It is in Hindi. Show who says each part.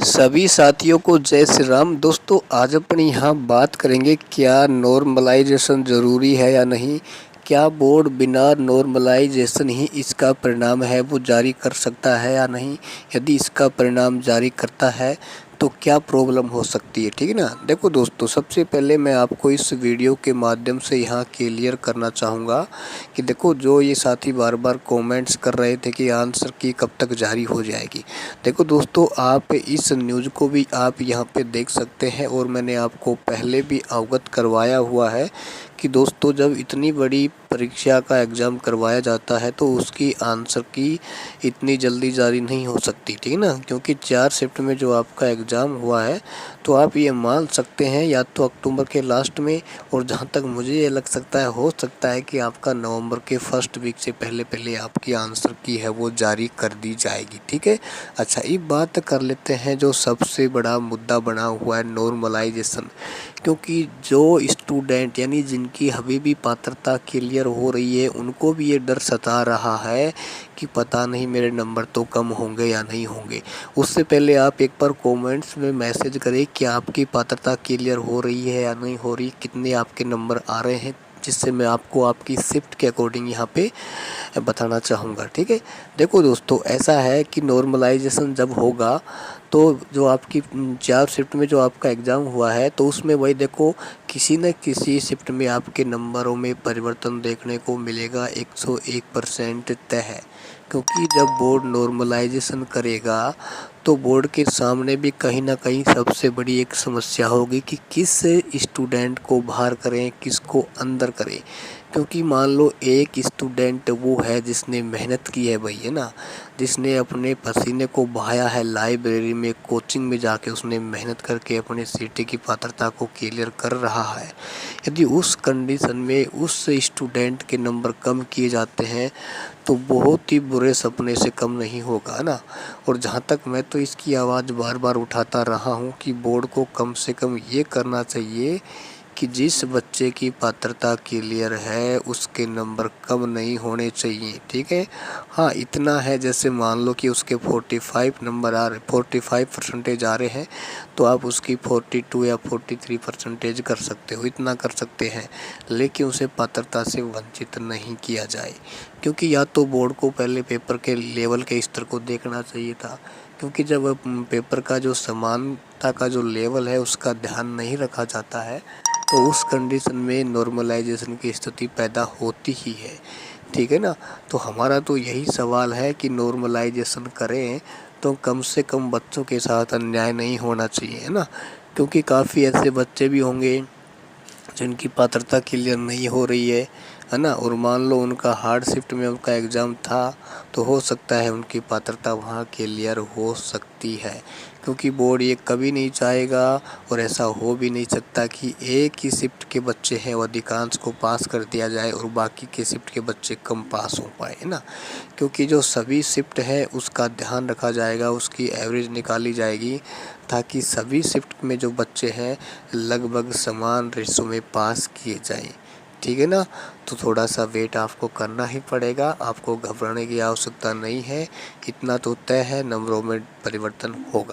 Speaker 1: सभी साथियों को जय श्री राम। दोस्तों आज अपनी यहाँ बात करेंगे क्या नॉर्मलाइजेशन ज़रूरी है या नहीं। क्या बोर्ड बिना नॉर्मलाइजेशन ही इसका परिणाम है वो जारी कर सकता है या नहीं। यदि इसका परिणाम जारी करता है तो क्या प्रॉब्लम हो सकती है। ठीक है ना। देखो दोस्तों, सबसे पहले मैं आपको इस वीडियो के माध्यम से यहाँ क्लियर करना चाहूँगा कि देखो, जो ये साथी बार बार कमेंट्स कर रहे थे कि आंसर की कब तक जारी हो जाएगी। देखो दोस्तों, आप इस न्यूज़ को भी आप यहाँ पे देख सकते हैं और मैंने आपको पहले भी अवगत करवाया हुआ है कि दोस्तों, जब इतनी बड़ी परीक्षा का एग्ज़ाम करवाया जाता है तो उसकी आंसर की इतनी जल्दी जारी नहीं हो सकती। ठीक है ना। क्योंकि 4 शिफ्ट में जो आपका एग्ज़ाम हुआ है तो आप ये मान सकते हैं या तो अक्टूबर के लास्ट में, और जहाँ तक मुझे ये लग सकता है हो सकता है कि आपका नवंबर के फर्स्ट वीक से पहले पहले आपकी आंसर की है वो जारी कर दी जाएगी। ठीक है। अच्छा, एक बात कर लेते हैं जो सबसे बड़ा मुद्दा बना हुआ है, नॉर्मलाइजेशन। क्योंकि जो स्टूडेंट यानी जिनकी अभी भी पात्रता क्लियर हो रही है उनको भी ये डर सता रहा है कि पता नहीं मेरे नंबर तो कम होंगे या नहीं होंगे। उससे पहले आप एक बार कमेंट्स में मैसेज करें कि आपकी पात्रता क्लियर हो रही है या नहीं हो रही, कितने आपके नंबर आ रहे हैं, जिससे मैं आपको आपकी शिफ्ट के अकॉर्डिंग यहाँ पे बताना चाहूँगा। ठीक है। देखो दोस्तों, ऐसा है कि नॉर्मलाइजेशन जब होगा तो जो आपकी 4 शिफ्ट में जो आपका एग्ज़ाम हुआ है तो उसमें वही देखो, किसी न किसी शिफ्ट में आपके नंबरों में परिवर्तन देखने को मिलेगा। 101% तय है। क्योंकि जब बोर्ड नॉर्मलाइजेशन करेगा तो बोर्ड के सामने भी कहीं ना कहीं सबसे बड़ी एक समस्या होगी कि किस स्टूडेंट को बाहर करें, किसको अंदर करें। क्योंकि मान लो एक स्टूडेंट वो है जिसने मेहनत की है भाई, है ना, जिसने अपने पसीने को बहाया है, लाइब्रेरी में कोचिंग में जाके उसने मेहनत करके अपने सीटी की पात्रता को क्लियर कर रहा है। यदि उस कंडीशन में उस स्टूडेंट के नंबर कम किए जाते हैं तो बहुत ही बुरे सपने से कम नहीं होगा ना। और जहाँ तक मैं तो इसकी आवाज़ बार बार उठाता रहा हूँ कि बोर्ड को कम से कम ये करना चाहिए कि जिस बच्चे की पात्रता क्लियर है उसके नंबर कम नहीं होने चाहिए। ठीक है। हाँ, इतना है, जैसे मान लो कि उसके 45 नंबर आ रहे, 45% आ रहे हैं तो आप उसकी 42 या 43% कर सकते हो, इतना कर सकते हैं। लेकिन उसे पात्रता से वंचित नहीं किया जाए। क्योंकि या तो बोर्ड को पहले पेपर के लेवल के स्तर को देखना चाहिए था। क्योंकि जब पेपर का जो समानता का जो लेवल है उसका ध्यान नहीं रखा जाता है तो उस कंडीशन में नॉर्मलाइजेशन की स्थिति पैदा होती ही है। ठीक है ना। तो हमारा तो यही सवाल है कि नॉर्मलाइजेशन करें तो कम से कम बच्चों के साथ अन्याय नहीं होना चाहिए, है ना। क्योंकि काफ़ी ऐसे बच्चे भी होंगे जिनकी पात्रता क्लियर नहीं हो रही है ना, और मान लो उनका हार्ड शिफ्ट में उनका एग्ज़ाम था तो हो सकता है उनकी पात्रता वहाँ क्लियर हो सकती है। क्योंकि बोर्ड ये कभी नहीं चाहेगा और ऐसा हो भी नहीं सकता कि एक ही शिफ्ट के बच्चे हैं वो अधिकांश को पास कर दिया जाए और बाकी के शिफ्ट के बच्चे कम पास हो पाए, है ना। क्योंकि जो सभी शिफ्ट है उसका ध्यान रखा जाएगा, उसकी एवरेज निकाली जाएगी ताकि सभी शिफ्ट में जो बच्चे हैं लगभग समान रेशो में पास किए जाएं। ठीक है ना। तो थोड़ा सा वेट आपको करना ही पड़ेगा, आपको घबराने की आवश्यकता नहीं है। इतना तो तय है, नंबरों में परिवर्तन होगा।